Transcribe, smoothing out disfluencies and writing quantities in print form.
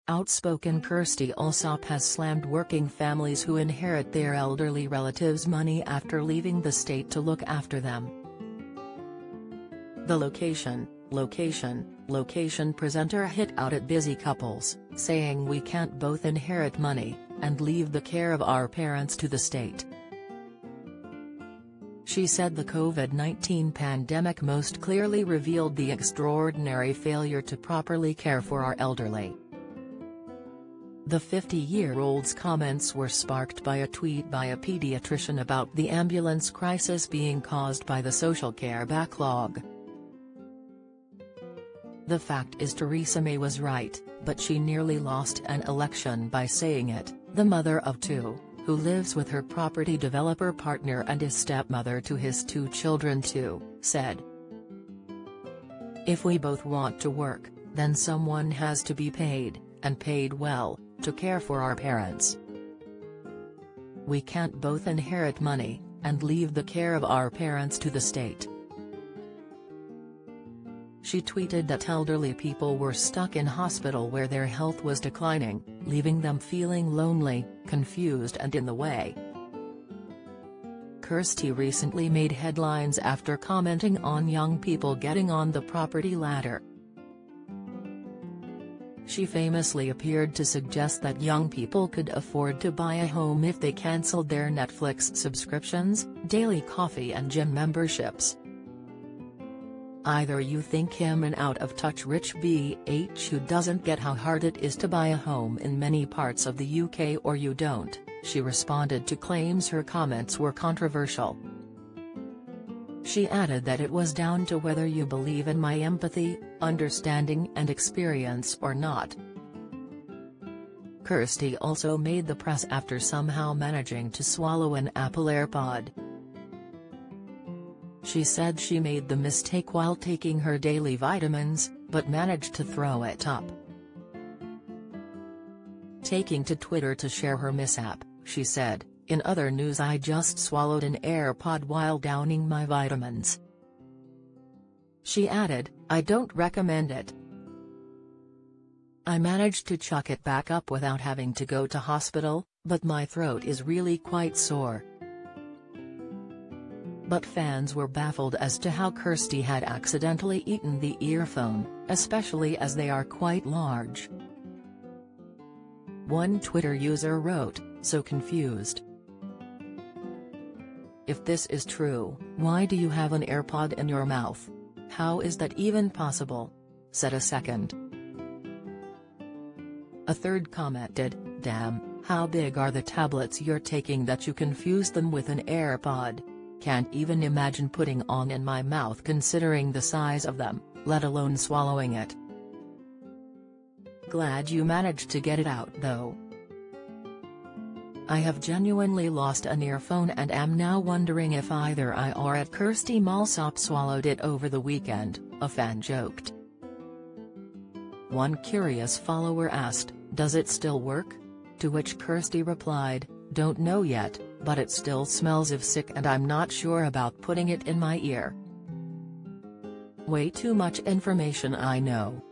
Outspoken Kirstie Allsopp has slammed working families who inherit their elderly relatives' money after leaving the state to look after them. The location presenter hit out at busy couples, saying we can't both inherit money and leave the care of our parents to the state. She said the COVID-19 pandemic most clearly revealed the extraordinary failure to properly care for our elderly. The 50-year-old's comments were sparked by a tweet by a pediatrician about the ambulance crisis being caused by the social care backlog. The fact is Theresa May was right, but she nearly lost an election by saying it, the mother of two, who lives with her property developer partner and is stepmother to his two children too, said. If we both want to work, then someone has to be paid, and paid well, to care for our parents. We can't both inherit money and leave the care of our parents to the state. She tweeted that elderly people were stuck in hospital where their health was declining, leaving them feeling lonely, confused and in the way. Kirstie recently made headlines after commenting on young people getting on the property ladder. She famously appeared to suggest that young people could afford to buy a home if they cancelled their Netflix subscriptions, daily coffee and gym memberships. Either you think him an out-of-touch rich BH who doesn't get how hard it is to buy a home in many parts of the UK, or you don't, she responded to claims her comments were controversial. She added that it was down to whether you believe in my empathy, understanding and experience or not. Kirstie also made the press after somehow managing to swallow an Apple AirPod. She said she made the mistake while taking her daily vitamins, but managed to throw it up. Taking to Twitter to share her mishap, she said, "In other news, I just swallowed an AirPod while downing my vitamins." She added, "I don't recommend it. I managed to chuck it back up without having to go to hospital, but my throat is really quite sore." But fans were baffled as to how Kirstie had accidentally eaten the earphone, especially as they are quite large. One Twitter user wrote, "So confused. If this is true, why do you have an AirPod in your mouth? How is that even possible?" said a second. A third commented, "Damn, how big are the tablets you're taking that you confuse them with an AirPod? Can't even imagine putting on in my mouth considering the size of them, let alone swallowing it. Glad you managed to get it out though. I have genuinely lost an earphone and am now wondering if either I or Kirstie Allsopp swallowed it over the weekend," a fan joked. One curious follower asked, "Does it still work?" To which Kirstie replied, "Don't know yet, but it still smells of sick and I'm not sure about putting it in my ear. Way too much information I know."